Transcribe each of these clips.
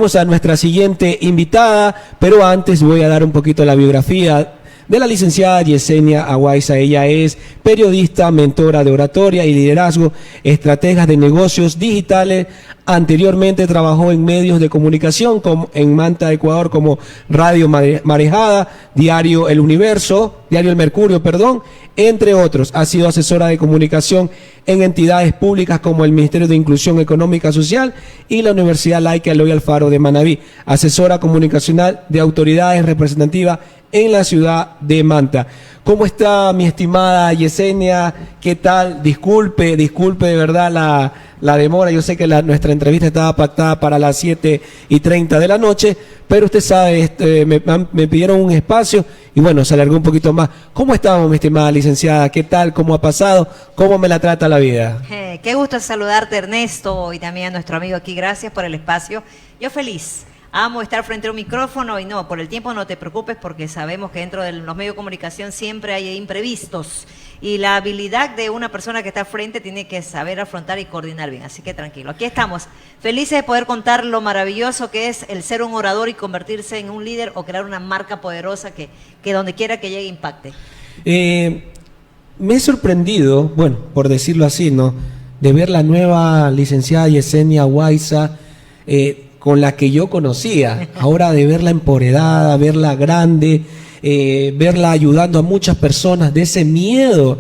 Vamos a nuestra siguiente invitada, pero antes voy a dar un poquito la biografía de la licenciada Yesenia Aguaiza. Ella es periodista, mentora de oratoria y liderazgo, estratega de negocios digitales. Anteriormente trabajó en medios de comunicación como en Manta, Ecuador, como Radio Marejada, Diario El Mercurio, entre otros. Ha sido asesora de comunicación en entidades públicas como el Ministerio de Inclusión Económica Social y la Universidad Laica Eloy Alfaro de Manabí. Asesora comunicacional de autoridades representativas en la ciudad de Manta. ¿Cómo está mi estimada Yesenia? ¿Qué tal? Disculpe de verdad la demora. Yo sé que nuestra entrevista estaba pactada para las 7:30 de la noche, pero usted sabe, me pidieron un espacio y bueno, se alargó un poquito más. ¿Cómo estamos, mi estimada licenciada? ¿Qué tal? ¿Cómo ha pasado? ¿Cómo me la trata la vida? Qué gusto saludarte, Ernesto, y también a nuestro amigo aquí. Gracias por el espacio. Yo feliz. Amo estar frente a un micrófono y no, por el tiempo no te preocupes porque sabemos que dentro de los medios de comunicación siempre hay imprevistos y la habilidad de una persona que está al frente tiene que saber afrontar y coordinar bien, así que tranquilo. Aquí estamos, felices de poder contar lo maravilloso que es el ser un orador y convertirse en un líder o crear una marca poderosa que donde quiera que llegue impacte. Me he sorprendido, bueno, por decirlo así, ¿no?, de ver la nueva licenciada Yesenia Aguaiza, con la que yo conocía, ahora de verla empoderada, verla grande, verla ayudando a muchas personas, de ese miedo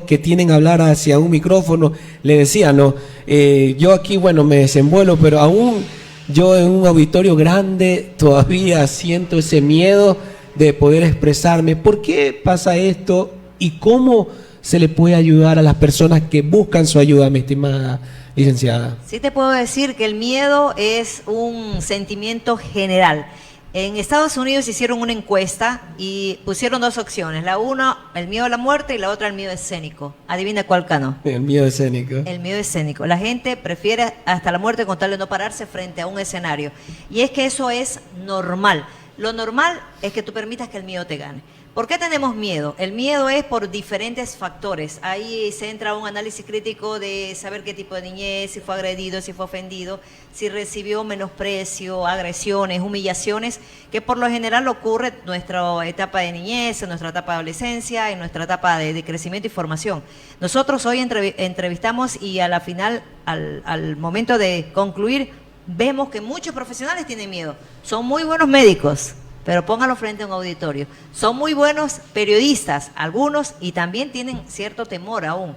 que tienen a hablar hacia un micrófono. Le decía, ¿no?, yo aquí, bueno, me desenvuelvo, pero aún yo en un auditorio grande todavía siento ese miedo de poder expresarme. ¿Por qué pasa esto y cómo se le puede ayudar a las personas que buscan su ayuda, mi estimada licenciada? Sí te puedo decir que el miedo es un sentimiento general. En Estados Unidos hicieron una encuesta y pusieron dos opciones. La una, el miedo a la muerte, y la otra, el miedo escénico. Adivina cuál ganó. El miedo escénico. El miedo escénico. La gente prefiere hasta la muerte con tal de no pararse frente a un escenario. Y es que eso es normal. Lo normal es que tú permitas que el miedo te gane. ¿Por qué tenemos miedo? El miedo es por diferentes factores. Ahí se entra un análisis crítico de saber qué tipo de niñez, si fue agredido, si fue ofendido, si recibió menosprecio, agresiones, humillaciones, que por lo general ocurre en nuestra etapa de niñez, en nuestra etapa de adolescencia, en nuestra etapa de crecimiento y formación. Nosotros hoy entrevistamos y a la final, al momento de concluir, vemos que muchos profesionales tienen miedo. Son muy buenos médicos, pero póngalo frente a un auditorio. Son muy buenos periodistas, algunos, y también tienen cierto temor aún.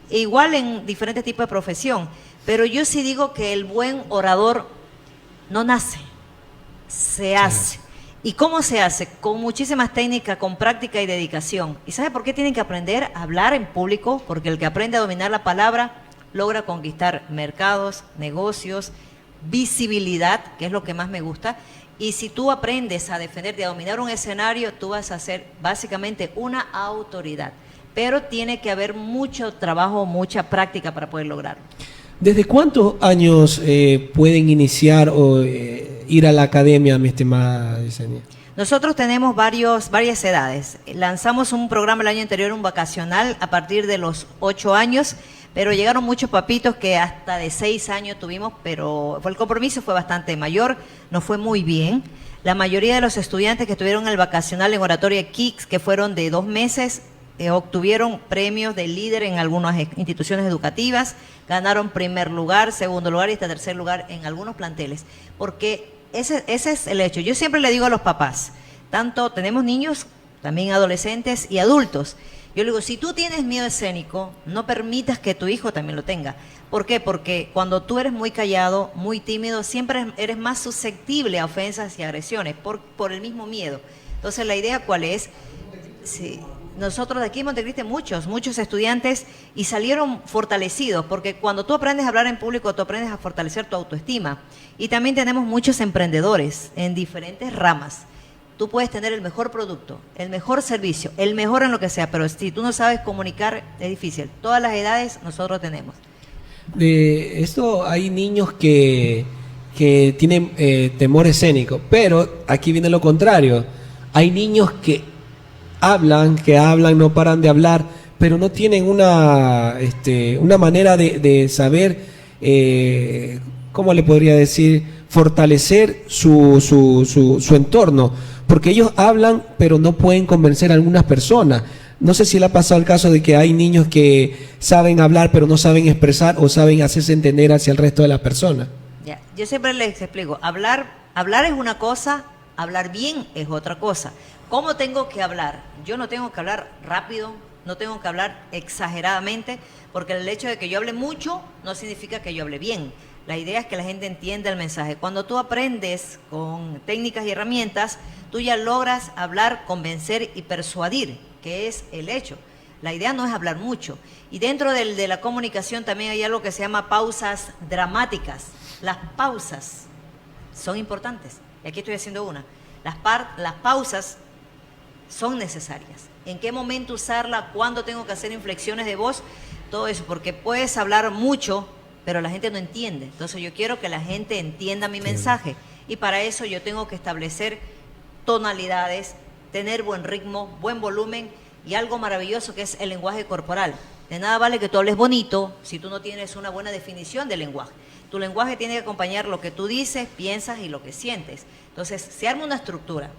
Igual en diferentes tipos de profesión. Pero yo sí digo que el buen orador no nace, se hace. ¿Y cómo se hace? Con muchísimas técnicas, con práctica y dedicación. ¿Y sabe por qué tienen que aprender a hablar en público? Porque el que aprende a dominar la palabra logra conquistar mercados, negocios, visibilidad, que es lo que más me gusta. Y si tú aprendes a defenderte, a dominar un escenario, tú vas a ser básicamente una autoridad. Pero tiene que haber mucho trabajo, mucha práctica para poder lograrlo. ¿Desde cuántos años pueden iniciar o ir a la academia, mi estimada Yesenia? Nosotros tenemos varias edades. Lanzamos un programa el año anterior, un vacacional, a partir de los 8 años. Pero llegaron muchos papitos que hasta de 6 años tuvimos, pero el compromiso fue bastante mayor, nos fue muy bien. La mayoría de los estudiantes que estuvieron en el vacacional en Oratoria Kicks, que fueron de 2 meses, obtuvieron premios de líder en algunas instituciones educativas, ganaron primer lugar, segundo lugar y hasta tercer lugar en algunos planteles. Porque ese es el hecho. Yo siempre le digo a los papás, tanto tenemos niños, también adolescentes y adultos. Yo le digo, si tú tienes miedo escénico, no permitas que tu hijo también lo tenga. ¿Por qué? Porque cuando tú eres muy callado, muy tímido, siempre eres más susceptible a ofensas y agresiones por el mismo miedo. Entonces, ¿la idea cuál es? Sí, nosotros de aquí en Montecristi muchos estudiantes y salieron fortalecidos, porque cuando tú aprendes a hablar en público, tú aprendes a fortalecer tu autoestima. Y también tenemos muchos emprendedores en diferentes ramas. Tú puedes tener el mejor producto, el mejor servicio, el mejor en lo que sea, pero si tú no sabes comunicar, es difícil. Todas las edades nosotros tenemos. De esto hay niños que tienen temor escénico, pero aquí viene lo contrario. Hay niños que hablan, no paran de hablar, pero no tienen una manera de saber, ¿cómo le podría decir?, fortalecer su entorno, porque ellos hablan, pero no pueden convencer a algunas personas. No sé si le ha pasado el caso de que hay niños que saben hablar, pero no saben expresar o saben hacerse entender hacia el resto de las personas. Ya, yo siempre les explico, hablar es una cosa, hablar bien es otra cosa. ¿Cómo tengo que hablar? Yo no tengo que hablar rápido, no tengo que hablar exageradamente, porque el hecho de que yo hable mucho no significa que yo hable bien. La idea es que la gente entienda el mensaje. Cuando tú aprendes con técnicas y herramientas, tú ya logras hablar, convencer y persuadir, que es el hecho. La idea no es hablar mucho. Y dentro de la comunicación también hay algo que se llama pausas dramáticas. Las pausas son importantes. Y aquí estoy haciendo una. Las pausas son necesarias. ¿En qué momento usarla? ¿Cuándo tengo que hacer inflexiones de voz? Todo eso, porque puedes hablar mucho, pero la gente no entiende. Entonces yo quiero que la gente entienda mi mensaje. Y para eso yo tengo que establecer tonalidades, tener buen ritmo, buen volumen y algo maravilloso que es el lenguaje corporal. De nada vale que tú hables bonito si tú no tienes una buena definición del lenguaje. Tu lenguaje tiene que acompañar lo que tú dices, piensas y lo que sientes. Entonces se arma una estructura,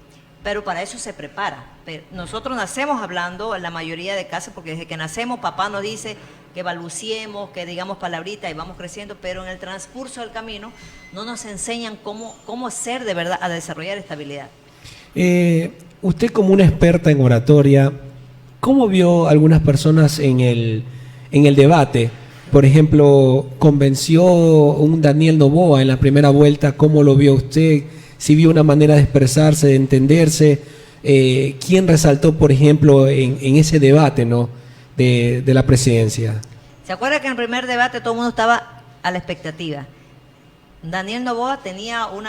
pero para eso se prepara. Pero nosotros nacemos hablando en la mayoría de casos, porque desde que nacemos papá nos dice que balbuciemos, que digamos palabritas y vamos creciendo, pero en el transcurso del camino no nos enseñan cómo ser de verdad, a desarrollar estabilidad. Usted como una experta en oratoria, ¿cómo vio algunas personas en el debate? Por ejemplo, ¿convenció un Daniel Noboa en la primera vuelta? ¿Cómo lo vio usted? Si vio una manera de expresarse, de entenderse. ¿Quién resaltó, por ejemplo, en ese debate, ¿no?, de la presidencia? ¿Se acuerda que en el primer debate todo el mundo estaba a la expectativa? Daniel Noboa tenía un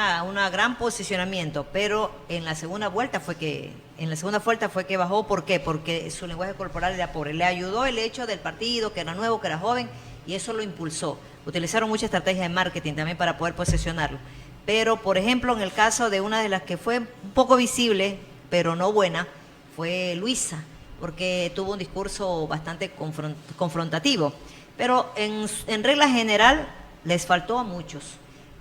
gran posicionamiento, pero en la segunda vuelta fue que bajó. ¿Por qué? Porque su lenguaje corporal era pobre. Le ayudó el hecho del partido, que era nuevo, que era joven, y eso lo impulsó. Utilizaron mucha estrategia de marketing también para poder posicionarlo. Pero, por ejemplo, en el caso de una de las que fue un poco visible, pero no buena, fue Luisa, porque tuvo un discurso bastante confrontativo. Pero en regla general les faltó a muchos.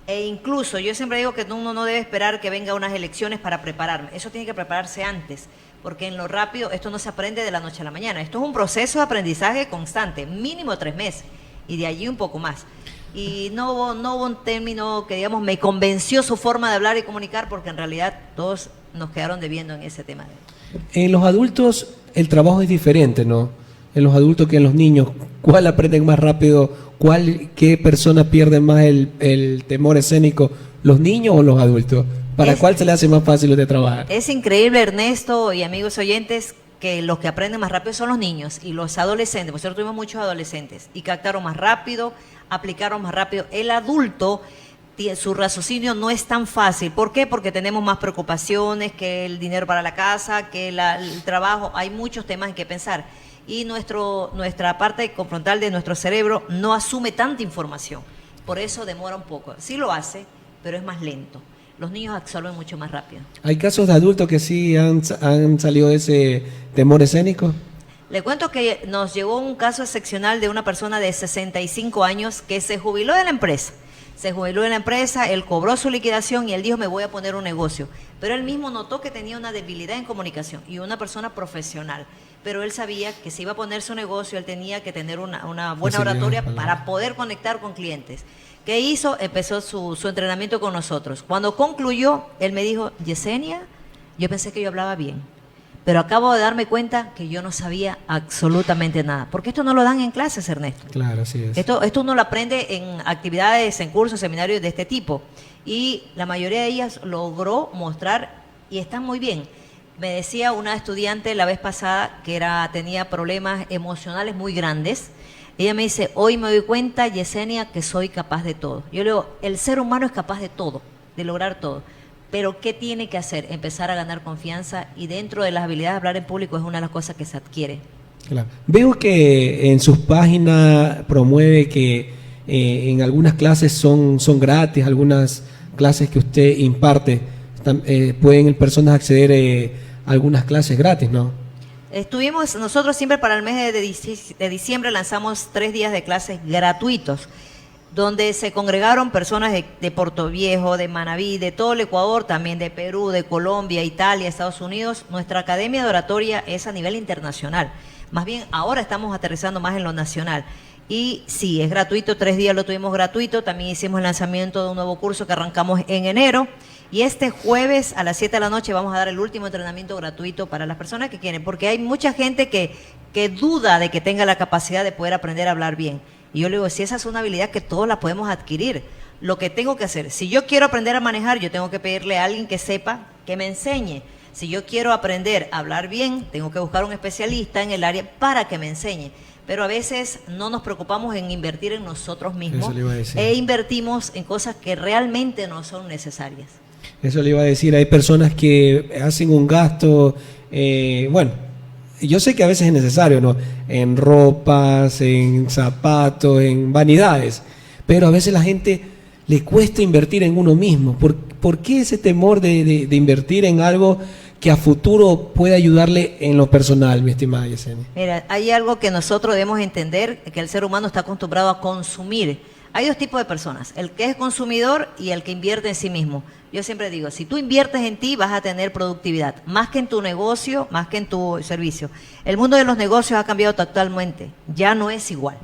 E incluso yo siempre digo que uno no debe esperar que venga unas elecciones para prepararme. Eso tiene que prepararse antes, porque en lo rápido esto no se aprende de la noche a la mañana. Esto es un proceso de aprendizaje constante, mínimo 3 meses, y de allí un poco más. Y no hubo un término que, digamos, me convenció su forma de hablar y comunicar, porque en realidad todos nos quedaron debiendo en ese tema. En los adultos el trabajo es diferente, ¿no? En los adultos que en los niños. ¿Cuál aprenden más rápido? ¿Qué persona pierde más el temor escénico? ¿Los niños o los adultos? ¿Para cuál se le hace más fácil de trabajar? Es increíble, Ernesto y amigos oyentes, que los que aprenden más rápido son los niños y los adolescentes. Nosotros tuvimos muchos adolescentes y captaron más rápido, aplicaron más rápido. El adulto, su raciocinio no es tan fácil. ¿Por qué? Porque tenemos más preocupaciones, que el dinero para la casa, que el trabajo. Hay muchos temas en que pensar. Y nuestra parte confrontal de nuestro cerebro no asume tanta información. Por eso demora un poco. Sí lo hace, pero es más lento. Los niños absorben mucho más rápido. ¿Hay casos de adultos que sí han salido de ese temor escénico? Le cuento que nos llegó un caso excepcional de una persona de 65 años que se jubiló de la empresa. Él cobró su liquidación y él dijo, me voy a poner un negocio. Pero él mismo notó que tenía una debilidad en comunicación y una persona profesional. Pero él sabía que si iba a poner su negocio, él tenía que tener una buena oratoria para poder conectar con clientes. ¿Qué hizo? Empezó su entrenamiento con nosotros. Cuando concluyó, él me dijo, Yesenia, yo pensé que yo hablaba bien, pero acabo de darme cuenta que yo no sabía absolutamente nada. Porque esto no lo dan en clases, Ernesto. Claro, así es. Esto uno lo aprende en actividades, en cursos, seminarios de este tipo. Y la mayoría de ellas logró mostrar y están muy bien. Me decía una estudiante la vez pasada que tenía problemas emocionales muy grandes. Ella me dice, hoy me doy cuenta, Yesenia, que soy capaz de todo. Yo le digo, el ser humano es capaz de todo, de lograr todo. Pero ¿qué tiene que hacer? Empezar a ganar confianza, y dentro de las habilidades de hablar en público es una de las cosas que se adquiere. Claro. Veo que en sus páginas promueve que en algunas clases son gratis, algunas clases que usted imparte, pueden personas acceder a algunas clases gratis, ¿no? Nosotros siempre para el mes de diciembre lanzamos 3 días de clases gratuitos. donde se congregaron personas de Portoviejo, de Manabí, de todo el Ecuador, también de Perú, de Colombia, Italia, Estados Unidos. Nuestra academia de oratoria es a nivel internacional. Más bien, ahora estamos aterrizando más en lo nacional. Y sí, es gratuito, 3 días lo tuvimos gratuito. También hicimos el lanzamiento de un nuevo curso que arrancamos en enero. Y este jueves a las 7 de la noche vamos a dar el último entrenamiento gratuito para las personas que quieren, porque hay mucha gente que duda de que tenga la capacidad de poder aprender a hablar bien. Y yo le digo, si esa es una habilidad que todos la podemos adquirir, lo que tengo que hacer, si yo quiero aprender a manejar, yo tengo que pedirle a alguien que sepa, que me enseñe. Si yo quiero aprender a hablar bien, tengo que buscar un especialista en el área para que me enseñe. Pero a veces no nos preocupamos en invertir en nosotros mismos e invertimos en cosas que realmente no son necesarias. Eso le iba a decir, hay personas que hacen un gasto, bueno, yo sé que a veces es necesario, ¿no? En ropas, en zapatos, en vanidades, pero a veces la gente le cuesta invertir en uno mismo. ¿Por qué ese temor de invertir en algo que a futuro puede ayudarle en lo personal, mi estimada Yesenia? Mira, hay algo que nosotros debemos entender, que el ser humano está acostumbrado a consumir. Hay 2 tipos de personas, el que es consumidor y el que invierte en sí mismo. Yo siempre digo, si tú inviertes en ti, vas a tener productividad, más que en tu negocio, más que en tu servicio. El mundo de los negocios ha cambiado totalmente, ya no es igual.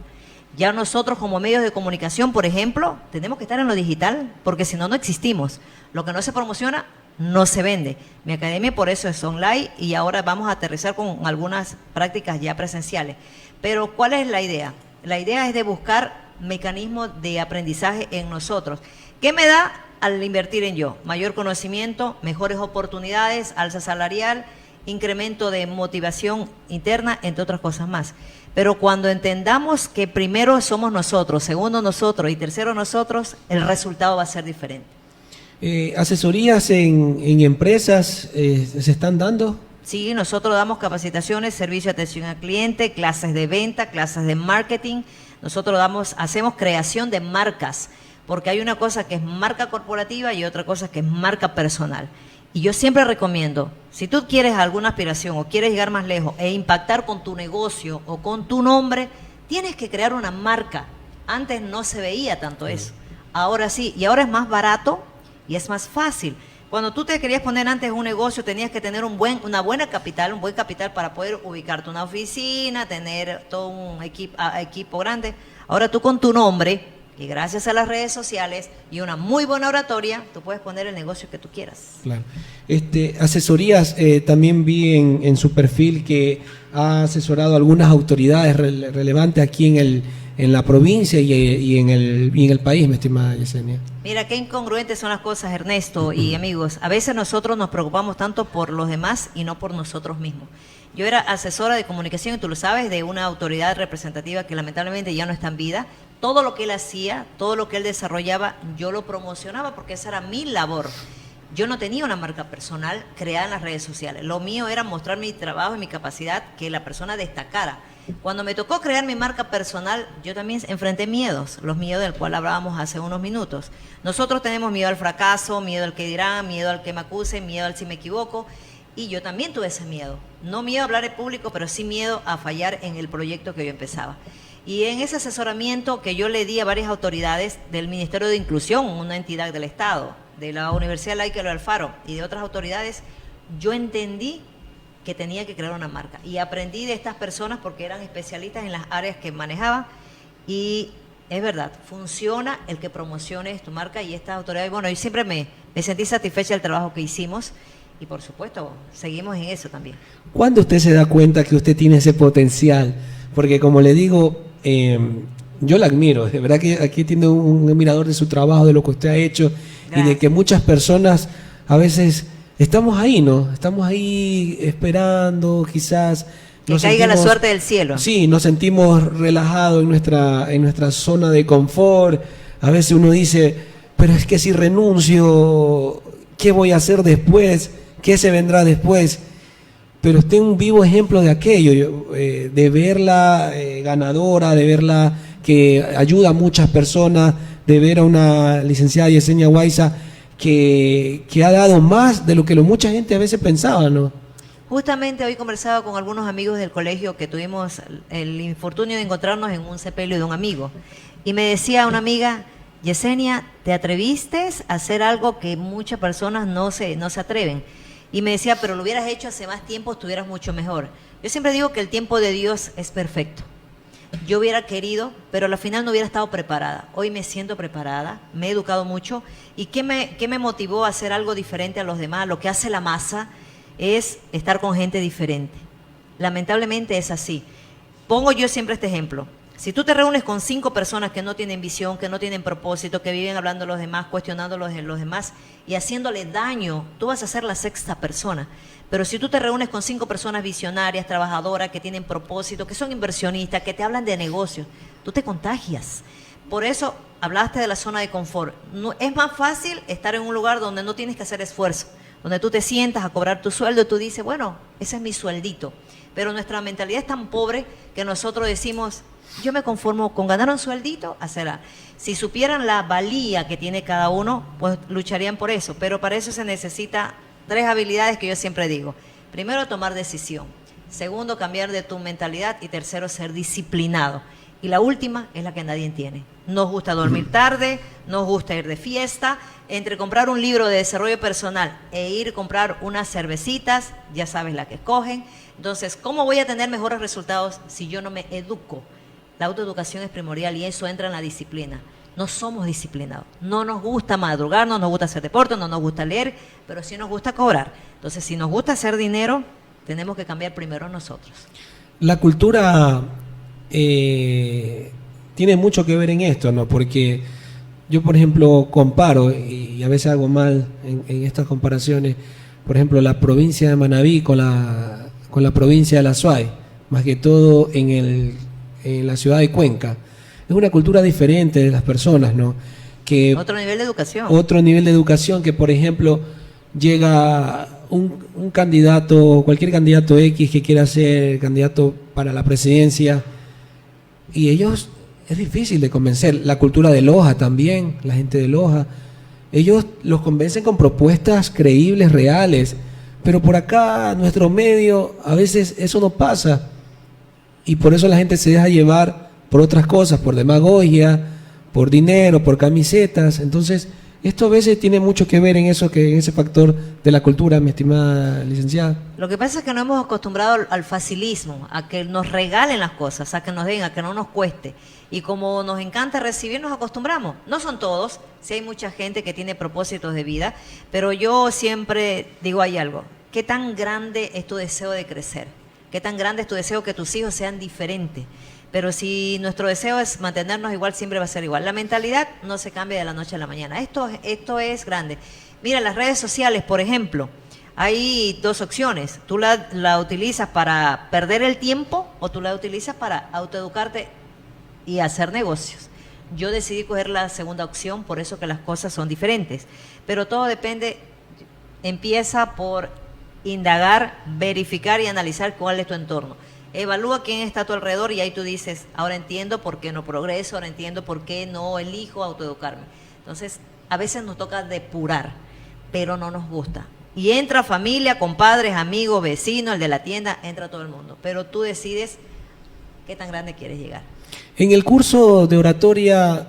Ya nosotros como medios de comunicación, por ejemplo, tenemos que estar en lo digital, porque si no, no existimos. Lo que no se promociona, no se vende. Mi academia por eso es online y ahora vamos a aterrizar con algunas prácticas ya presenciales. Pero ¿cuál es la idea? La idea es de buscar mecanismos de aprendizaje en nosotros. ¿Qué me da al invertir en yo? Mayor conocimiento, mejores oportunidades, alza salarial, incremento de motivación interna, entre otras cosas más. Pero cuando entendamos que primero somos nosotros, segundo nosotros y tercero nosotros, el resultado va a ser diferente. ¿Asesorías en empresas se están dando? Sí, nosotros damos capacitaciones, servicio de atención al cliente, clases de venta, clases de marketing. Nosotros hacemos creación de marcas, porque hay una cosa que es marca corporativa y otra cosa que es marca personal. Y yo siempre recomiendo, si tú quieres alguna aspiración o quieres llegar más lejos e impactar con tu negocio o con tu nombre, tienes que crear una marca. Antes no se veía tanto eso. Ahora sí, y ahora es más barato y es más fácil. Cuando tú te querías poner antes un negocio, tenías que tener un buen capital para poder ubicarte una oficina, tener todo un equipo grande. Ahora tú con tu nombre, y gracias a las redes sociales y una muy buena oratoria, tú puedes poner el negocio que tú quieras. Claro. Asesorías, también vi en su perfil que ha asesorado a algunas autoridades relevantes aquí en la provincia y en el país, mi estimada Yesenia. Mira, qué incongruentes son las cosas, Ernesto y amigos. A veces nosotros nos preocupamos tanto por los demás y no por nosotros mismos. Yo era asesora de comunicación, y tú lo sabes, de una autoridad representativa que lamentablemente ya no está en vida. Todo lo que él hacía, todo lo que él desarrollaba, yo lo promocionaba porque esa era mi labor. Yo no tenía una marca personal creada en las redes sociales. Lo mío era mostrar mi trabajo y mi capacidad, que la persona destacara. Cuando me tocó crear mi marca personal, yo también enfrenté miedos, los miedos del cual hablábamos hace unos minutos. Nosotros tenemos miedo al fracaso, miedo al que dirán, miedo al que me acusen, miedo al si me equivoco. Y yo también tuve ese miedo. No miedo a hablar en público, pero sí miedo a fallar en el proyecto que yo empezaba. Y en ese asesoramiento que yo le di a varias autoridades del Ministerio de Inclusión, una entidad del Estado, de la Universidad Laica del Alfaro y de otras autoridades, yo entendí que tenía que crear una marca. Y aprendí de estas personas porque eran especialistas en las áreas que manejaban. Y es verdad, funciona el que promociones tu marca y estas autoridades. Bueno, yo siempre me sentí satisfecha del trabajo que hicimos. Y por supuesto, seguimos en eso también. ¿Cuándo usted se da cuenta que usted tiene ese potencial? Porque como le digo, yo la admiro. De verdad que aquí tiene un admirador de su trabajo, de lo que usted ha hecho. Gracias. Y de que muchas personas a veces estamos ahí, ¿no? Estamos ahí esperando, quizás... Que caiga la suerte del cielo. Sí, nos sentimos relajados en nuestra zona de confort. A veces uno dice, pero es que si renuncio, ¿qué voy a hacer después? ¿Qué se vendrá después? Pero usted es un vivo ejemplo de aquello, de verla ganadora, de verla que ayuda a muchas personas, de ver a una licenciada Yesenia Guaysa que ha dado más de lo que mucha gente a veces pensaba, ¿no? Justamente hoy conversaba con algunos amigos del colegio que tuvimos el infortunio de encontrarnos en un sepelio de un amigo. Y me decía una amiga, Yesenia, ¿te atreviste a hacer algo que muchas personas no se atreven? Y me decía, pero lo hubieras hecho hace más tiempo, estuvieras mucho mejor. Yo siempre digo que el tiempo de Dios es perfecto. Yo hubiera querido, pero al final no hubiera estado preparada. Hoy me siento preparada, me he educado mucho. ¿Y qué me motivó a hacer algo diferente a los demás? Lo que hace la masa es estar con gente diferente. Lamentablemente es así. Pongo yo siempre este ejemplo. Si tú te reúnes con 5 personas que no tienen visión, que no tienen propósito, que viven hablando de los demás, cuestionando a los demás y haciéndole daño, tú vas a ser la 6ª persona. Pero si tú te reúnes con 5 personas visionarias, trabajadoras, que tienen propósito, que son inversionistas, que te hablan de negocios, tú te contagias. Por eso hablaste de la zona de confort. No, es más fácil estar en un lugar donde no tienes que hacer esfuerzo, donde tú te sientas a cobrar tu sueldo y tú dices, bueno, ese es mi sueldito. Pero nuestra mentalidad es tan pobre que nosotros decimos, yo me conformo con ganar un sueldito, hacerla. Si supieran la valía que tiene cada uno, pues lucharían por eso. Pero para eso se necesita 3 habilidades que yo siempre digo. Primero, tomar decisión. Segundo, cambiar de tu mentalidad. Y tercero, ser disciplinado. Y la última es la que nadie tiene. Nos gusta dormir tarde, nos gusta ir de fiesta. Entre comprar un libro de desarrollo personal e ir a comprar unas cervecitas, ya sabes la que escogen. Entonces, ¿cómo voy a tener mejores resultados si yo no me educo? La autoeducación es primordial y eso entra en la disciplina. No somos disciplinados. No nos gusta madrugar, no nos gusta hacer deporte, no nos gusta leer, pero sí nos gusta cobrar. Entonces, si nos gusta hacer dinero, tenemos que cambiar primero nosotros. La cultura tiene mucho que ver en esto, ¿no? Porque yo, por ejemplo, comparo, y a veces hago mal en estas comparaciones, por ejemplo, la provincia de Manabí con la provincia de La Suay, más que todo en la ciudad de Cuenca. Es una cultura diferente de las personas, ¿no? Que otro nivel de educación. Otro nivel de educación que, por ejemplo, llega un candidato, cualquier candidato X que quiera ser candidato para la presidencia, y ellos es difícil de convencer. La cultura de Loja también, la gente de Loja, ellos los convencen con propuestas creíbles, reales, pero por acá, nuestro medio, a veces eso no pasa. Y por eso la gente se deja llevar por otras cosas, por demagogia, por dinero, por camisetas. Entonces, esto a veces tiene mucho que ver en ese factor de la cultura, mi estimada licenciada. Lo que pasa es que nos hemos acostumbrado al facilismo, a que nos regalen las cosas, a que nos den, a que no nos cueste. Y como nos encanta recibir, nos acostumbramos. No son todos, sí hay mucha gente que tiene propósitos de vida, pero yo siempre digo, hay algo. ¿Qué tan grande es tu deseo de crecer? ¿Qué tan grande es tu deseo que tus hijos sean diferentes? Pero si nuestro deseo es mantenernos igual, siempre va a ser igual. La mentalidad no se cambia de la noche a la mañana. Esto es grande. Mira, las redes sociales, por ejemplo, hay 2 opciones. Tú la utilizas para perder el tiempo o tú la utilizas para autoeducarte y hacer negocios. Yo decidí coger la segunda opción, por eso que las cosas son diferentes. Pero todo depende, empieza por indagar, verificar y analizar cuál es tu entorno. Evalúa quién está a tu alrededor y ahí tú dices, ahora entiendo por qué no progreso, ahora entiendo por qué no elijo autoeducarme. Entonces, a veces nos toca depurar, pero no nos gusta. Y entra familia, compadres, amigos, vecinos, el de la tienda, entra todo el mundo. Pero tú decides qué tan grande quieres llegar. En el curso de oratoria,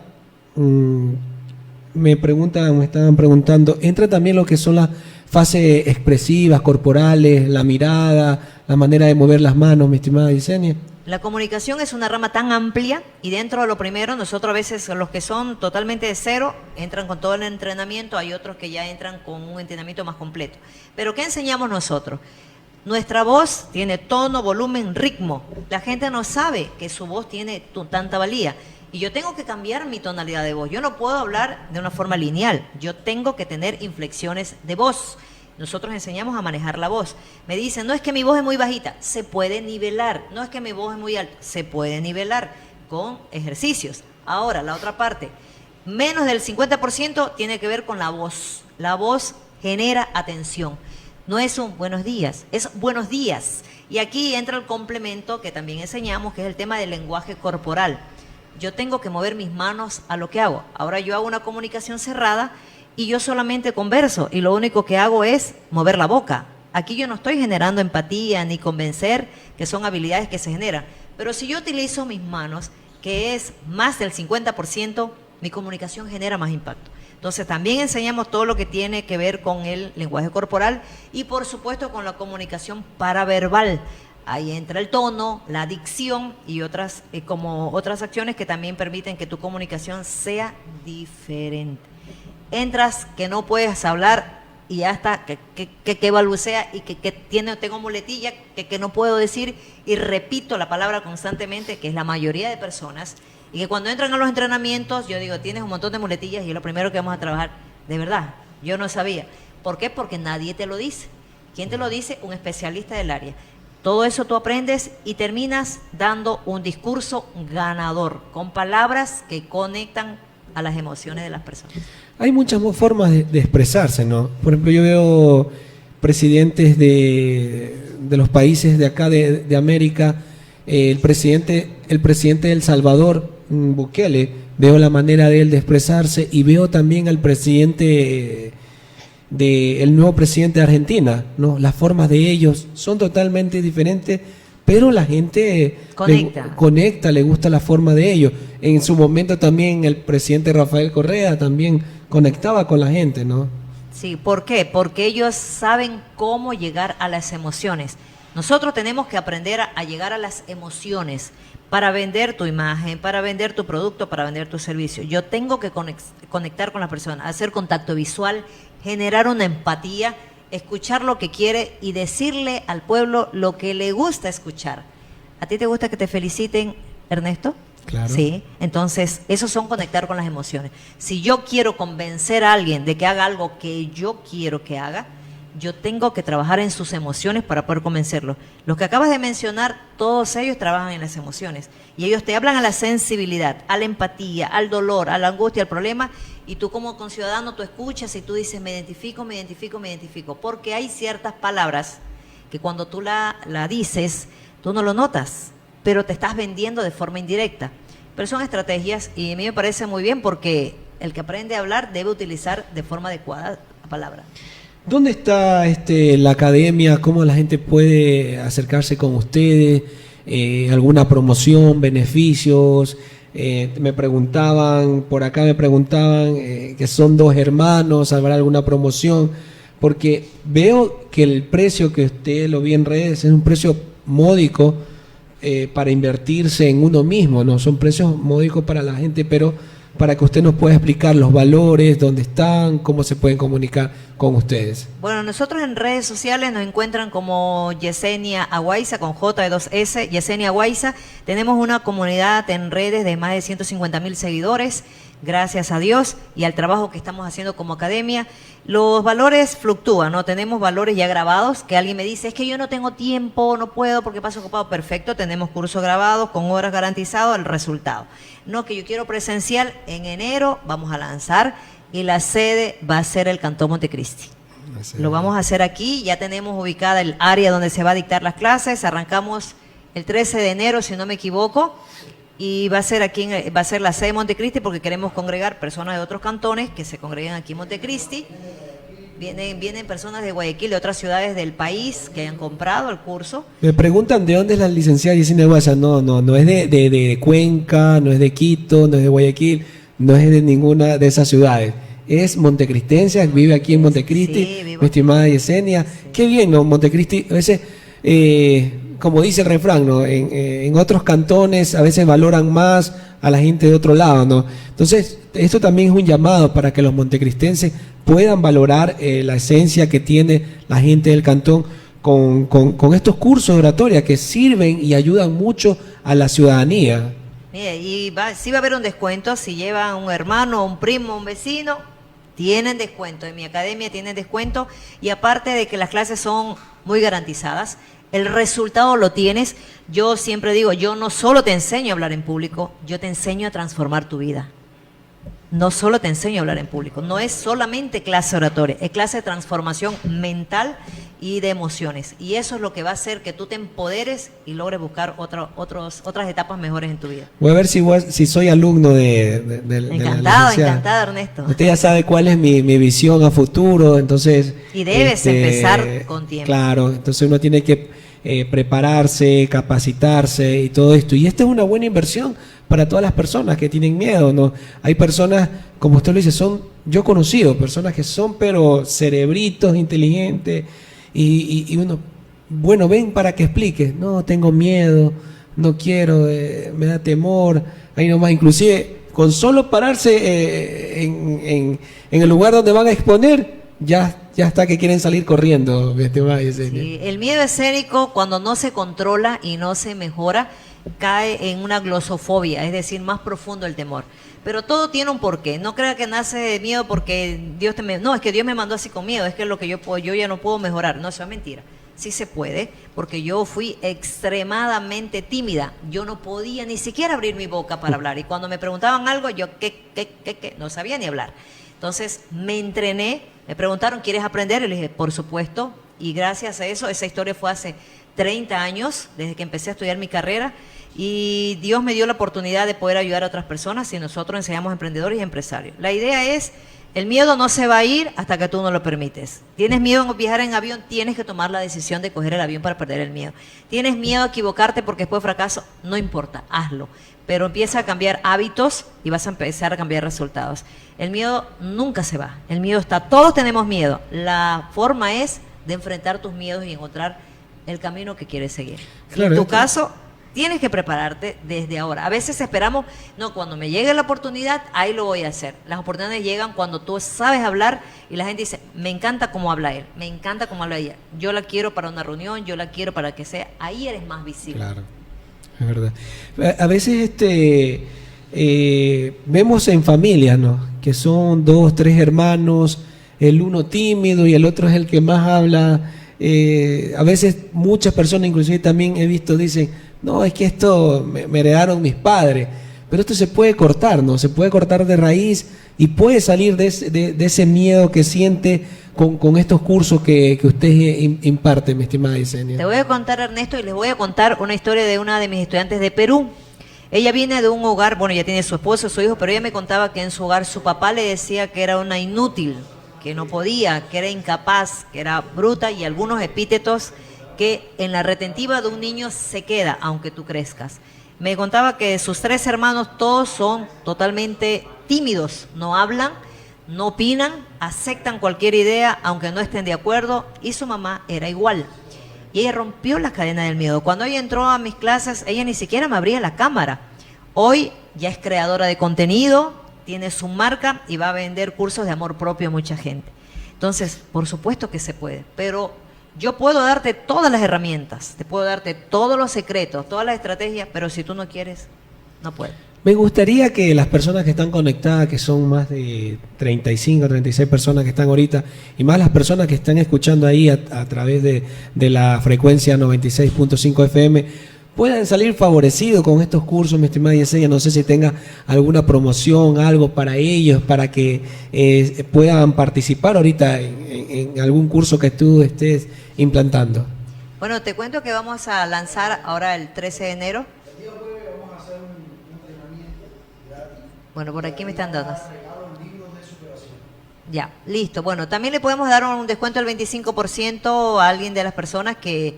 me estaban preguntando, ¿entra también lo que son las fases expresivas, corporales, la mirada, la manera de mover las manos, mi estimada Yesenia? La comunicación es una rama tan amplia y dentro de lo primero, nosotros a veces los que son totalmente de cero entran con todo el entrenamiento, hay otros que ya entran con un entrenamiento más completo. Pero ¿qué enseñamos nosotros? Nuestra voz tiene tono, volumen, ritmo. La gente no sabe que su voz tiene tanta valía. Y yo tengo que cambiar mi tonalidad de voz. Yo no puedo hablar de una forma lineal. Yo tengo que tener inflexiones de voz. Nosotros enseñamos a manejar la voz. Me dicen, no es que mi voz es muy bajita. Se puede nivelar. No es que mi voz es muy alta. Se puede nivelar con ejercicios. Ahora, la otra parte. Menos del 50% tiene que ver con la voz. La voz genera atención. No es un buenos días, es buenos días. Y aquí entra el complemento que también enseñamos, que es el tema del lenguaje corporal. Yo tengo que mover mis manos a lo que hago. Ahora yo hago una comunicación cerrada y yo solamente converso y lo único que hago es mover la boca. Aquí yo no estoy generando empatía ni convencer, que son habilidades que se generan. Pero si yo utilizo mis manos, que es más del 50%, mi comunicación genera más impacto. Entonces también enseñamos todo lo que tiene que ver con el lenguaje corporal y por supuesto con la comunicación paraverbal. Ahí entra el tono, la dicción y otras acciones que también permiten que tu comunicación sea diferente. Entras que no puedes hablar y hasta que balbucea y que tengo muletilla, que no puedo decir y repito la palabra constantemente, que es la mayoría de personas, y que cuando entran a los entrenamientos yo digo, tienes un montón de muletillas y es lo primero que vamos a trabajar. De verdad, yo no sabía. ¿Por qué? Porque nadie te lo dice. ¿Quién te lo dice? Un especialista del área. Todo eso tú aprendes y terminas dando un discurso ganador, con palabras que conectan a las emociones de las personas. Hay muchas formas de expresarse, ¿no? Por ejemplo, yo veo presidentes de los países de acá de América, el presidente de El Salvador, Bukele, veo la manera de él de expresarse y veo también al presidente el nuevo presidente de Argentina, ¿no? Las formas de ellos son totalmente diferentes, pero la gente conecta, le gusta la forma de ellos. En su momento también el presidente Rafael Correa también conectaba con la gente, ¿no? Sí, ¿por qué? Porque ellos saben cómo llegar a las emociones. Nosotros tenemos que aprender a llegar a las emociones para vender tu imagen, para vender tu producto, para vender tu servicio. Yo tengo que conectar con la persona, hacer contacto visual, generar una empatía, escuchar lo que quiere y decirle al pueblo lo que le gusta escuchar. ¿A ti te gusta que te feliciten, Ernesto? Claro. Sí, entonces esos son conectar con las emociones. Si yo quiero convencer a alguien de que haga algo que yo quiero que haga, yo tengo que trabajar en sus emociones para poder convencerlos. Los que acabas de mencionar, todos ellos trabajan en las emociones y ellos te hablan a la sensibilidad, a la empatía, al dolor, a la angustia, al problema, y tú como conciudadano tú escuchas y tú dices me identifico, porque hay ciertas palabras que cuando tú la dices, tú no lo notas, pero te estás vendiendo de forma indirecta. Pero son estrategias y a mí me parece muy bien porque el que aprende a hablar debe utilizar de forma adecuada la palabra. ¿Dónde está la academia? ¿Cómo la gente puede acercarse con ustedes? ¿Alguna promoción, beneficios? Por acá me preguntaban que son 2 hermanos, ¿habrá alguna promoción? Porque veo que el precio que usted lo vi en redes es un precio módico para invertirse en uno mismo, ¿no? Son precios módicos para la gente, pero para que usted nos pueda explicar los valores, dónde están, cómo se pueden comunicar con ustedes. Bueno, nosotros en redes sociales nos encuentran como Yesenia Aguaiza, con J2S, Yesenia Aguaiza. Tenemos una comunidad en redes de más de 150,000 seguidores, gracias a Dios y al trabajo que estamos haciendo como academia. Los valores fluctúan, ¿no? Tenemos valores ya grabados, que alguien me dice, es que yo no tengo tiempo, no puedo porque paso ocupado. Perfecto, tenemos cursos grabados con horas garantizadas, el resultado. No, que yo quiero presencial, en enero vamos a lanzar y la sede va a ser el Cantón Montecristi. Lo vamos a hacer aquí, ya tenemos ubicada el área donde se va a dictar las clases, arrancamos el 13 de enero, si no me equivoco, y va a ser aquí, va a ser la sede de Montecristi porque queremos congregar personas de otros cantones que se congreguen aquí en Montecristi. Vienen personas de Guayaquil, de otras ciudades del país que hayan comprado el curso. Me preguntan de dónde es la licenciada Yesenia Aguaiza. No es de Cuenca, no es de Quito, no es de Guayaquil, no es de ninguna de esas ciudades. Es montecristense, vive aquí en Montecristi, sí, mi estimada Yesenia. Sí. Qué bien, ¿no? Montecristi, a veces, como dice el refrán, ¿no? En otros cantones a veces valoran más a la gente de otro lado, ¿no? Entonces, esto también es un llamado para que los montecristenses puedan valorar la esencia que tiene la gente del cantón con estos cursos de oratoria que sirven y ayudan mucho a la ciudadanía. Mire, y sí va a haber un descuento si llevan un hermano, un primo, un vecino, tienen descuento. En mi academia tienen descuento y aparte de que las clases son muy garantizadas, el resultado lo tienes. Yo siempre digo, yo no solo te enseño a hablar en público, yo te enseño a transformar tu vida. No solo te enseño a hablar en público, no es solamente clase oratoria, es clase de transformación mental y de emociones. Y eso es lo que va a hacer que tú te empoderes y logres buscar otras etapas mejores en tu vida. Voy a ver si soy alumno de Encantado, Ernesto. Usted ya sabe cuál es mi visión a futuro, entonces... Y debes empezar con tiempo. Claro, entonces uno tiene que prepararse, capacitarse y todo esto. Y esta es una buena inversión para todas las personas que tienen miedo, ¿no? Hay personas, como usted lo dice, yo he conocido personas que son pero cerebritos, inteligentes, y uno, bueno, ven para que expliques, no, tengo miedo, no quiero, me da temor, ahí nomás, inclusive con solo pararse en el lugar donde van a exponer, ya está que quieren salir corriendo. Sí, el miedo escénico, cuando no se controla y no se mejora, cae en una glosofobia, es decir, más profundo el temor. Pero todo tiene un porqué. No crea que nace de miedo porque no, es que Dios me mandó así con miedo, es que es lo que yo ya no puedo mejorar. No, eso es mentira. Sí se puede, porque yo fui extremadamente tímida. Yo no podía ni siquiera abrir mi boca para hablar. Y cuando me preguntaban algo, yo ¿qué? No sabía ni hablar. Entonces me entrené, me preguntaron, ¿quieres aprender? Y le dije, por supuesto. Y gracias a eso, esa historia fue hace 30 años, desde que empecé a estudiar mi carrera. Y Dios me dio la oportunidad de poder ayudar a otras personas y nosotros enseñamos a emprendedores y empresarios. La idea es, el miedo no se va a ir hasta que tú no lo permites. ¿Tienes miedo a viajar en avión? Tienes que tomar la decisión de coger el avión para perder el miedo. ¿Tienes miedo a equivocarte porque después fracaso? No importa, hazlo. Pero empieza a cambiar hábitos y vas a empezar a cambiar resultados. El miedo nunca se va. El miedo está, todos tenemos miedo. La forma es de enfrentar tus miedos y encontrar el camino que quieres seguir. Claro, en tu caso, tienes que prepararte desde ahora. A veces esperamos, no, cuando me llegue la oportunidad, ahí lo voy a hacer. Las oportunidades llegan cuando tú sabes hablar y la gente dice, me encanta cómo habla él, me encanta cómo habla ella. Yo la quiero para una reunión, yo la quiero para que sea. Ahí eres más visible. Claro, es verdad. A veces vemos en familias, ¿no? Que son 2, 3 hermanos, el uno tímido y el otro es el que más habla. A veces muchas personas, inclusive también he visto, dicen, no, es que esto me heredaron mis padres, pero esto se puede cortar, ¿no? Se puede cortar de raíz y puede salir de ese miedo que siente con estos cursos que usted imparte, mi estimada Yesenia. Te voy a contar, Ernesto, y les voy a contar una historia de una de mis estudiantes de Perú. Ella viene de un hogar, bueno, ya tiene su esposo, su hijo, pero ella me contaba que en su hogar su papá le decía que era una inútil, que no podía, que era incapaz, que era bruta y algunos epítetos que en la retentiva de un niño se queda, aunque tú crezcas. Me contaba que sus 3 hermanos todos son totalmente tímidos, no hablan, no opinan, aceptan cualquier idea, aunque no estén de acuerdo, y su mamá era igual. Y ella rompió la cadena del miedo. Cuando ella entró a mis clases, ella ni siquiera me abría la cámara. Hoy ya es creadora de contenido, tiene su marca y va a vender cursos de amor propio a mucha gente. Entonces, por supuesto que se puede, pero yo puedo darte todas las herramientas, te puedo darte todos los secretos, todas las estrategias, pero si tú no quieres, no puedo. Me gustaría que las personas que están conectadas, que son más de 35, 36 personas que están ahorita, y más las personas que están escuchando ahí a través de la frecuencia 96.5 FM, puedan salir favorecidos con estos cursos, mi estimada Yesenia. No sé si tenga alguna promoción, algo para ellos, para que puedan participar ahorita en algún curso que tú estés implantando. Bueno, te cuento que vamos a lanzar ahora el 13 de enero. Bueno, por aquí me están dando. Ya, listo. Bueno, también le podemos dar un descuento del 25% a alguien de las personas que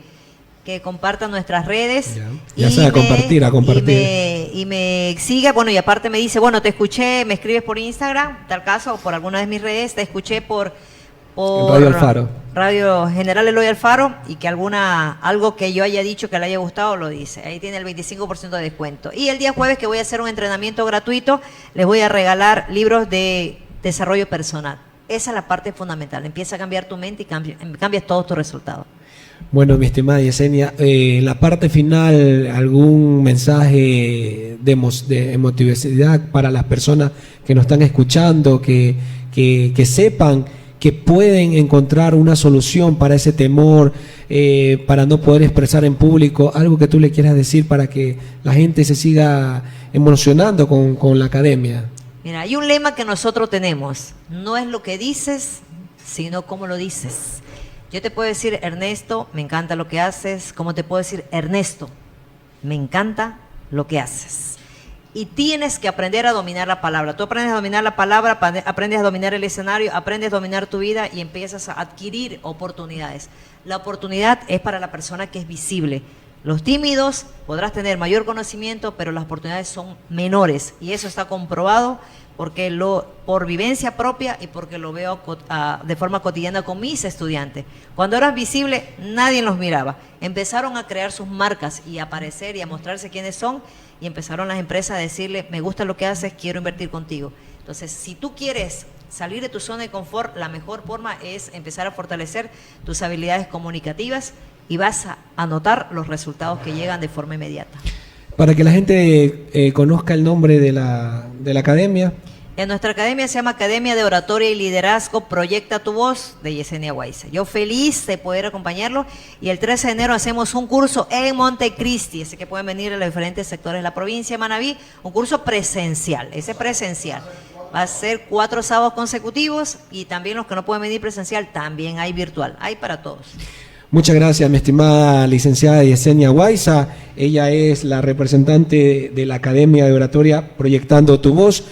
compartan nuestras redes. Ya sea a compartir. Y me siga, bueno, y aparte me dice, bueno, te escuché, me escribes por Instagram, tal caso, o por alguna de mis redes, te escuché por Radio Alfaro. Radio General Eloy Alfaro, y que algo que yo haya dicho que le haya gustado lo dice. Ahí tiene el 25% de descuento. Y el día jueves, que voy a hacer un entrenamiento gratuito, les voy a regalar libros de desarrollo personal. Esa es la parte fundamental. Empieza a cambiar tu mente y cambias todos tus resultados. Bueno, mi estimada Yesenia, la parte final, algún mensaje de emotividad para las personas que nos están escuchando, que sepan que pueden encontrar una solución para ese temor, para no poder expresar en público, algo que tú le quieras decir para que la gente se siga emocionando con la academia. Mira, hay un lema que nosotros tenemos, no es lo que dices, sino cómo lo dices. Yo te puedo decir, Ernesto, me encanta lo que haces, como te puedo decir, Ernesto, me encanta lo que haces. Y tienes que aprender a dominar la palabra. Tú aprendes a dominar la palabra, aprendes a dominar el escenario, aprendes a dominar tu vida y empiezas a adquirir oportunidades. La oportunidad es para la persona que es visible. Los tímidos podrás tener mayor conocimiento, pero las oportunidades son menores. Y eso está comprobado porque por vivencia propia y porque lo veo de forma cotidiana con mis estudiantes. Cuando eras visible, nadie los miraba. Empezaron a crear sus marcas y a aparecer y a mostrarse quiénes son, y empezaron las empresas a decirle, me gusta lo que haces, quiero invertir contigo. Entonces, si tú quieres salir de tu zona de confort, la mejor forma es empezar a fortalecer tus habilidades comunicativas y vas a notar los resultados que llegan de forma inmediata. Para que la gente conozca el nombre de la academia. En nuestra academia se llama Academia de Oratoria y Liderazgo Proyecta tu Voz, de Yesenia Guayza. Yo feliz de poder acompañarlo, y el 13 de enero hacemos un curso en Montecristi, así que pueden venir a los diferentes sectores de la provincia de Manabí, un curso presencial, ese presencial. Va a ser 4 sábados consecutivos, y también los que no pueden venir presencial, también hay virtual, hay para todos. Muchas gracias, mi estimada licenciada Yesenia Guayza. Ella es la representante de la Academia de Oratoria Proyectando tu Voz.